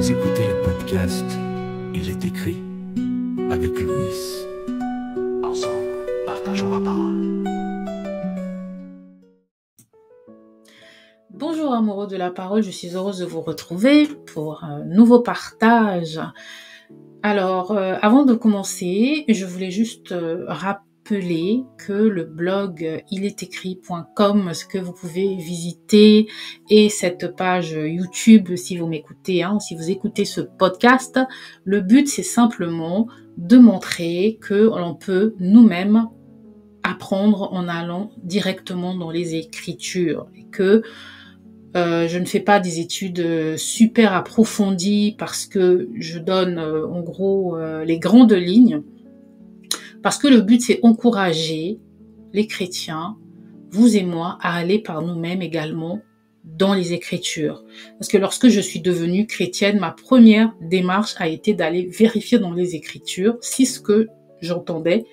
Vous écoutez le podcast Il est écrit avec Louis. Ensemble, partageons la parole. Bonjour amoureux de la parole, je suis heureuse de vous retrouver pour un nouveau partage. Alors, avant de commencer, je voulais juste rappeler que le blog ilétécrit.com, ce que vous pouvez visiter, et cette page YouTube si vous m'écoutez, si vous écoutez ce podcast, le but c'est simplement de montrer que l'on peut nous-mêmes apprendre en allant directement dans les Écritures et que je ne fais pas des études super approfondies parce que je donne en gros les grandes lignes, parce que le but c'est encourager les chrétiens, vous et moi, à aller par nous-mêmes également dans les Écritures. Parce que lorsque je suis devenue chrétienne, ma première démarche a été d'aller vérifier dans les Écritures si ce que j'entendais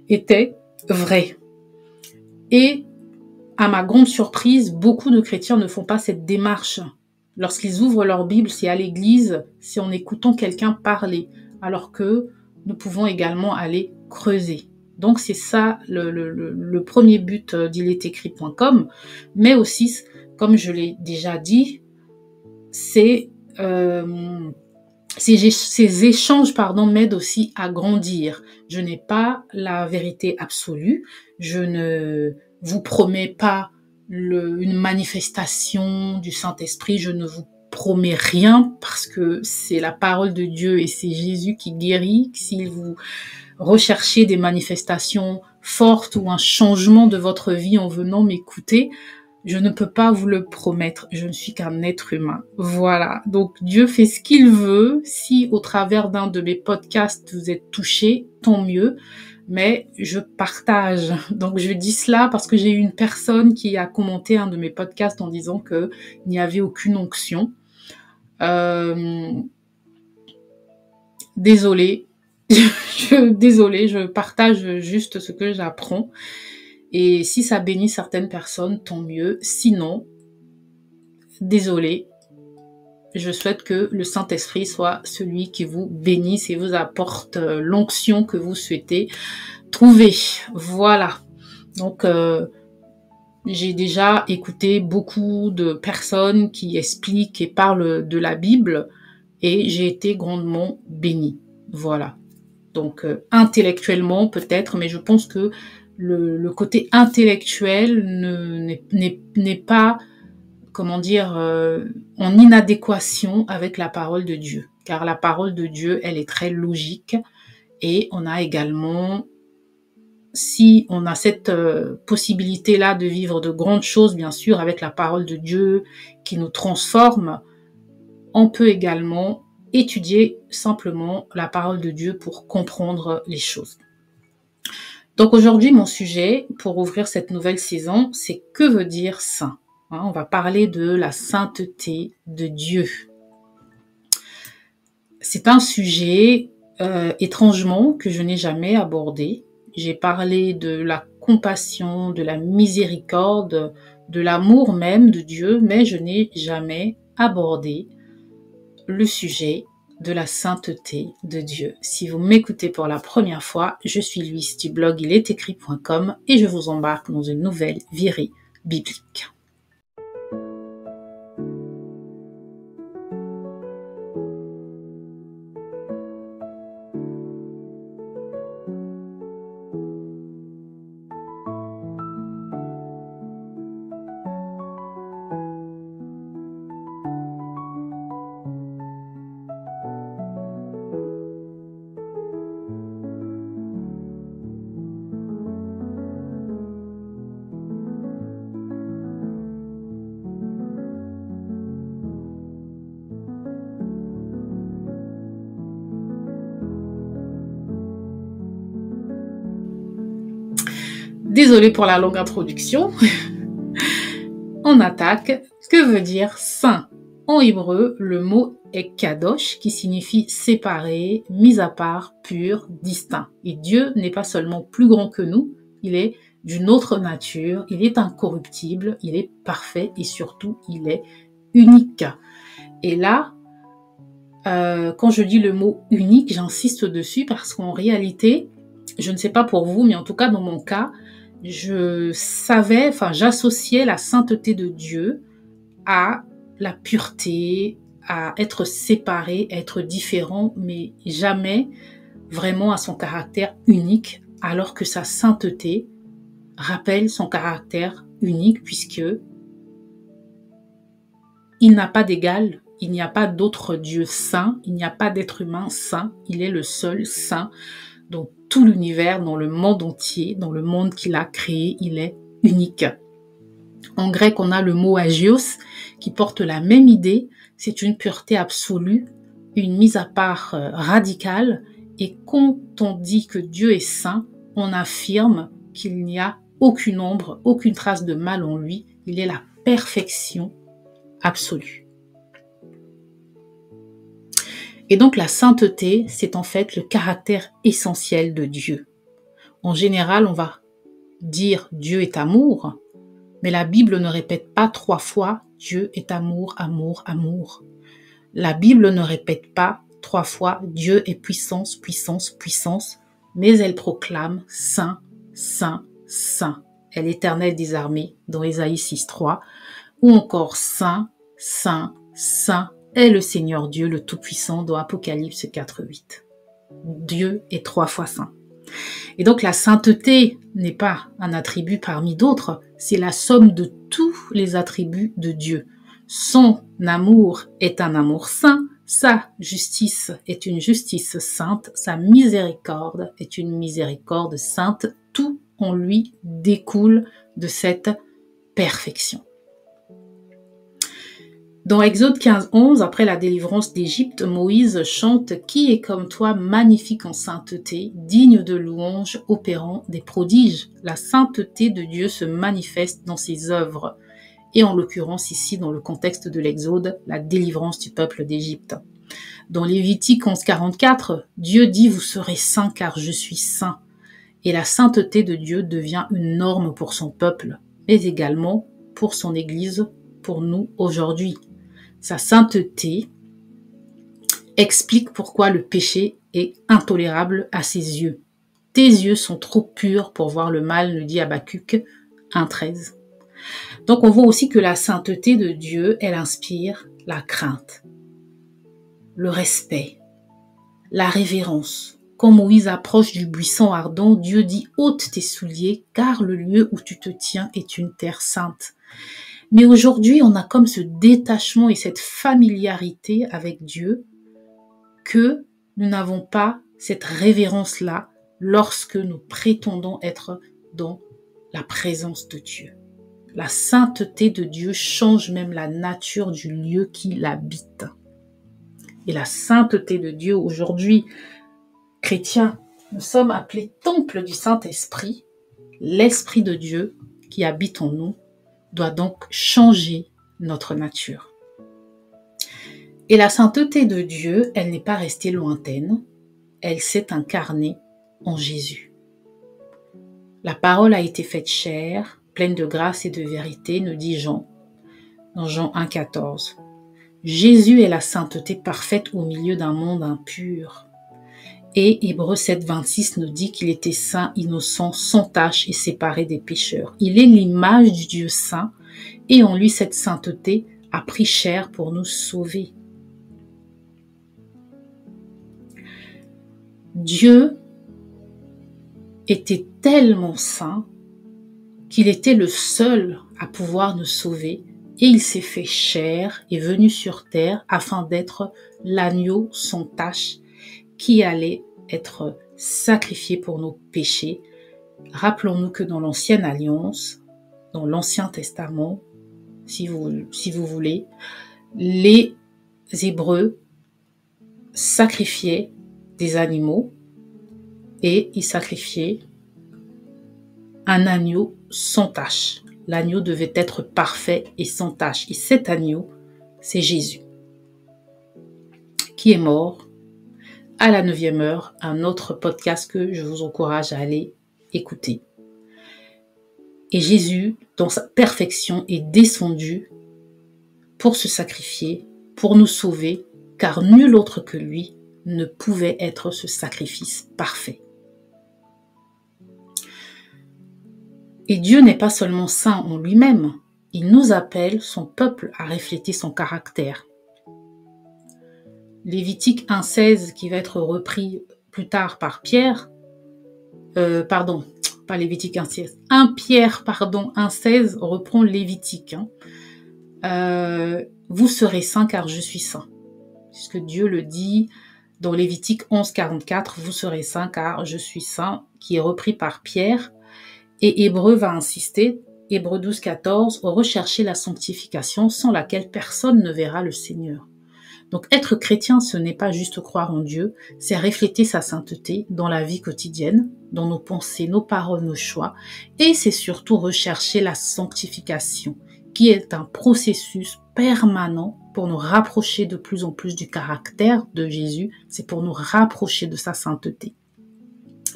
était vrai. Et à ma grande surprise, beaucoup de chrétiens ne font pas cette démarche. Lorsqu'ils ouvrent leur Bible, c'est à l'église, c'est en écoutant quelqu'un parler, alors que nous pouvons également aller creuser. Donc c'est ça le premier but d'IlEstEcrit.com, mais aussi, comme je l'ai déjà dit, ces échanges m'aident aussi à grandir. Je n'ai pas la vérité absolue, je ne vous promets pas une manifestation du Saint-Esprit, je ne vous promets rien parce que c'est la parole de Dieu et c'est Jésus qui guérit. Si vous recherchez des manifestations fortes ou un changement de votre vie en venant m'écouter, je ne peux pas vous le promettre, je ne suis qu'un être humain. Voilà, donc Dieu fait ce qu'il veut. Si au travers d'un de mes podcasts vous êtes touchés, tant mieux. Mais je partage. Donc je dis cela parce que j'ai eu une personne qui a commenté un de mes podcasts en disant qu'il n'y avait aucune onction. Désolée. Désolée, je partage juste ce que j'apprends. Et si ça bénit certaines personnes, tant mieux. Sinon, désolée. Je souhaite que le Saint-Esprit soit celui qui vous bénisse et vous apporte l'onction que vous souhaitez trouver. Voilà. Donc, j'ai déjà écouté beaucoup de personnes qui expliquent et parlent de la Bible et j'ai été grandement bénie. Voilà. Donc, intellectuellement peut-être, mais je pense que le côté intellectuel n'est pas en inadéquation avec la parole de Dieu. Car la parole de Dieu, elle est très logique et on a également, si on a cette possibilité-là de vivre de grandes choses, bien sûr, avec la parole de Dieu qui nous transforme, on peut également étudier simplement la parole de Dieu pour comprendre les choses. Donc aujourd'hui, mon sujet pour ouvrir cette nouvelle saison, c'est que veut dire saint ? On va parler de la sainteté de Dieu. C'est un sujet étrangement que je n'ai jamais abordé. J'ai parlé de la compassion, de la miséricorde, de l'amour même de Dieu, mais je n'ai jamais abordé le sujet de la sainteté de Dieu. Si vous m'écoutez pour la première fois, je suis Louis du blog ilétécrit.com et je vous embarque dans une nouvelle virée biblique. Désolée pour la longue introduction. On attaque. Que veut dire saint ? En hébreu, le mot est kadosh, qui signifie séparé, mis à part, pur, distinct. Et Dieu n'est pas seulement plus grand que nous, il est d'une autre nature, il est incorruptible, il est parfait et surtout il est unique. Et là, Quand je dis le mot unique, j'insiste dessus parce qu'en réalité, je ne sais pas pour vous, mais en tout cas dans mon cas, j'associais la sainteté de Dieu à la pureté, à être séparé, à être différent, mais jamais vraiment à son caractère unique, alors que sa sainteté rappelle son caractère unique puisque il n'a pas d'égal, il n'y a pas d'autre Dieu saint, il n'y a pas d'être humain saint, il est le seul saint dans tout l'univers, dans le monde entier, dans le monde qu'il a créé, il est unique. En grec, on a le mot agios qui porte la même idée, c'est une pureté absolue, une mise à part radicale, et quand on dit que Dieu est saint, on affirme qu'il n'y a aucune ombre, aucune trace de mal en lui, il est la perfection absolue. Et donc la sainteté, c'est en fait le caractère essentiel de Dieu. En général, on va dire Dieu est amour, mais la Bible ne répète pas 3 fois Dieu est amour, amour, amour. La Bible ne répète pas 3 fois Dieu est puissance, puissance, puissance, mais elle proclame Saint, Saint, Saint, est l'Éternel des armées dans Ésaïe 6.3, ou encore Saint, Saint, Saint est le Seigneur Dieu, le Tout-Puissant dans Apocalypse 4.8. Dieu est 3 fois saint. Et donc la sainteté n'est pas un attribut parmi d'autres, c'est la somme de tous les attributs de Dieu. Son amour est un amour saint, sa justice est une justice sainte, sa miséricorde est une miséricorde sainte, tout en lui découle de cette perfection. Dans Exode 15.11, après la délivrance d'Égypte, Moïse chante « Qui est comme toi, magnifique en sainteté, digne de louange, opérant des prodiges ?» La sainteté de Dieu se manifeste dans ses œuvres, et en l'occurrence ici, dans le contexte de l'Exode, la délivrance du peuple d'Égypte. Dans Lévitique 11.44, Dieu dit « Vous serez saints car je suis saint ». Et la sainteté de Dieu devient une norme pour son peuple, mais également pour son Église, pour nous aujourd'hui. Sa sainteté explique pourquoi le péché est intolérable à ses yeux. Tes yeux sont trop purs pour voir le mal, nous dit Habakkuk 1.13. Donc on voit aussi que la sainteté de Dieu, elle inspire la crainte, le respect, la révérence. Quand Moïse approche du buisson ardent, Dieu dit « ôte tes souliers, car le lieu où tu te tiens est une terre sainte ». Mais aujourd'hui, on a comme ce détachement et cette familiarité avec Dieu que nous n'avons pas cette révérence-là lorsque nous prétendons être dans la présence de Dieu. La sainteté de Dieu change même la nature du lieu qui l'habite. Et la sainteté de Dieu, aujourd'hui, chrétiens, nous sommes appelés temple du Saint-Esprit. L'Esprit de Dieu qui habite en nous doit donc changer notre nature. Et la sainteté de Dieu, elle n'est pas restée lointaine, elle s'est incarnée en Jésus. La parole a été faite chair, pleine de grâce et de vérité, nous dit Jean, dans Jean 1,14. Jésus est la sainteté parfaite au milieu d'un monde impur. Et Hébreux 7,26 nous dit qu'il était saint, innocent, sans tache et séparé des pécheurs. Il est l'image du Dieu saint et en lui cette sainteté a pris chair pour nous sauver. Dieu était tellement saint qu'il était le seul à pouvoir nous sauver et il s'est fait chair et venu sur terre afin d'être l'agneau sans tache qui allait être sacrifié pour nos péchés. Rappelons-nous que dans l'Ancienne Alliance, dans l'Ancien Testament, si vous voulez, les Hébreux sacrifiaient des animaux et ils sacrifiaient un agneau sans tache. L'agneau devait être parfait et sans tache. Et cet agneau, c'est Jésus, qui est mort à la 9e heure, un autre podcast que je vous encourage à aller écouter. Et Jésus, dans sa perfection, est descendu pour se sacrifier, pour nous sauver, car nul autre que lui ne pouvait être ce sacrifice parfait. Et Dieu n'est pas seulement saint en lui-même, il nous appelle, son peuple, à refléter son caractère. Lévitique 1,16 qui va être repris plus tard par Pierre, pas Lévitique 1,16, 1 Pierre, 1,16 reprend Lévitique. Vous serez saints car je suis saint. Puisque Dieu le dit dans Lévitique 11,44, vous serez saints car je suis saint, qui est repris par Pierre. Et Hébreu va insister, Hébreu 12,14, rechercher la sanctification sans laquelle personne ne verra le Seigneur. Donc être chrétien, ce n'est pas juste croire en Dieu, c'est refléter sa sainteté dans la vie quotidienne, dans nos pensées, nos paroles, nos choix, et c'est surtout rechercher la sanctification, qui est un processus permanent pour nous rapprocher de plus en plus du caractère de Jésus, c'est pour nous rapprocher de sa sainteté.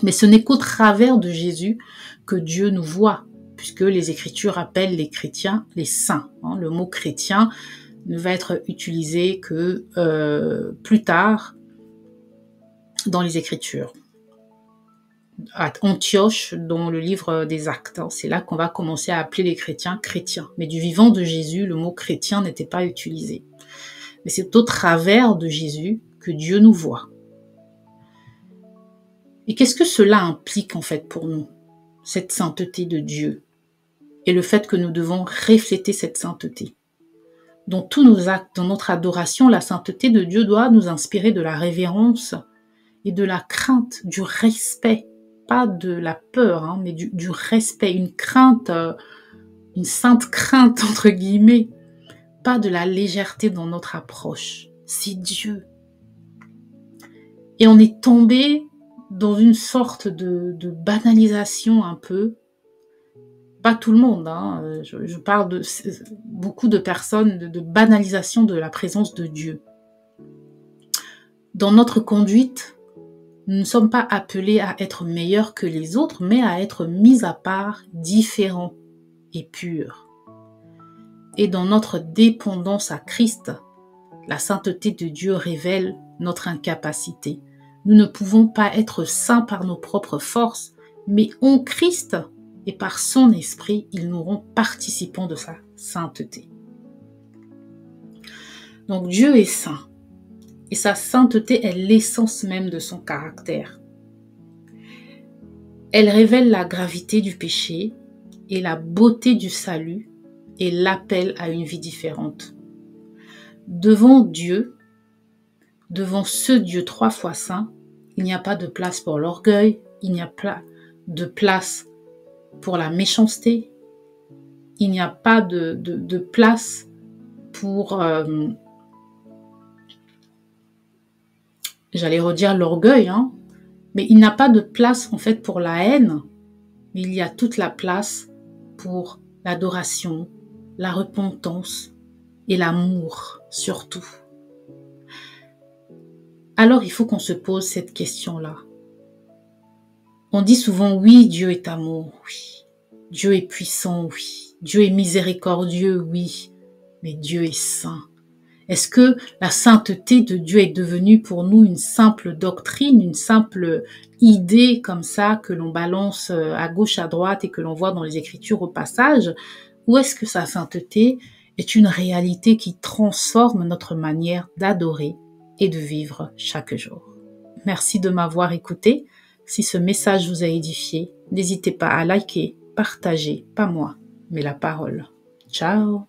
Mais ce n'est qu'au travers de Jésus que Dieu nous voit, puisque les Écritures appellent les chrétiens les saints. Le mot chrétien ne va être utilisé que plus tard dans les Écritures. À Antioche, dans le livre des Actes, c'est là qu'on va commencer à appeler les chrétiens chrétiens. Mais du vivant de Jésus, le mot chrétien n'était pas utilisé. Mais c'est au travers de Jésus que Dieu nous voit. Et qu'est-ce que cela implique en fait pour nous, cette sainteté de Dieu, et le fait que nous devons refléter cette sainteté? Dans tous nos actes, dans notre adoration, la sainteté de Dieu doit nous inspirer de la révérence et de la crainte, du respect, pas de la peur, mais du respect, une crainte, une sainte crainte entre guillemets, pas de la légèreté dans notre approche. C'est Dieu. Et on est tombé dans une sorte de banalisation un peu. Pas tout le monde, je parle de beaucoup de personnes, de banalisation de la présence de Dieu. Dans notre conduite, nous ne sommes pas appelés à être meilleurs que les autres, mais à être mis à part, différents et purs. Et dans notre dépendance à Christ, la sainteté de Dieu révèle notre incapacité. Nous ne pouvons pas être saints par nos propres forces, mais en Christ, et par son esprit, ils nous rend participants de sa sainteté. Donc Dieu est saint, et sa sainteté est l'essence même de son caractère. Elle révèle la gravité du péché et la beauté du salut et l'appel à une vie différente. Devant Dieu, devant ce Dieu 3 fois saint, il n'y a pas de place pour l'orgueil, il n'y a pas de place pour la méchanceté, il n'y a pas de place pour, j'allais redire l'orgueil, mais il n'y a pas de place en fait pour la haine, mais il y a toute la place pour l'adoration, la repentance et l'amour surtout. Alors il faut qu'on se pose cette question-là. On dit souvent, oui, Dieu est amour, oui. Dieu est puissant, oui. Dieu est miséricordieux, oui. Mais Dieu est saint. Est-ce que la sainteté de Dieu est devenue pour nous une simple doctrine, une simple idée comme ça que l'on balance à gauche, à droite et que l'on voit dans les Écritures au passage? Ou est-ce que sa sainteté est une réalité qui transforme notre manière d'adorer et de vivre chaque jour? Merci de m'avoir écouté. Si ce message vous a édifié, n'hésitez pas à liker, partager, pas moi, mais la parole. Ciao!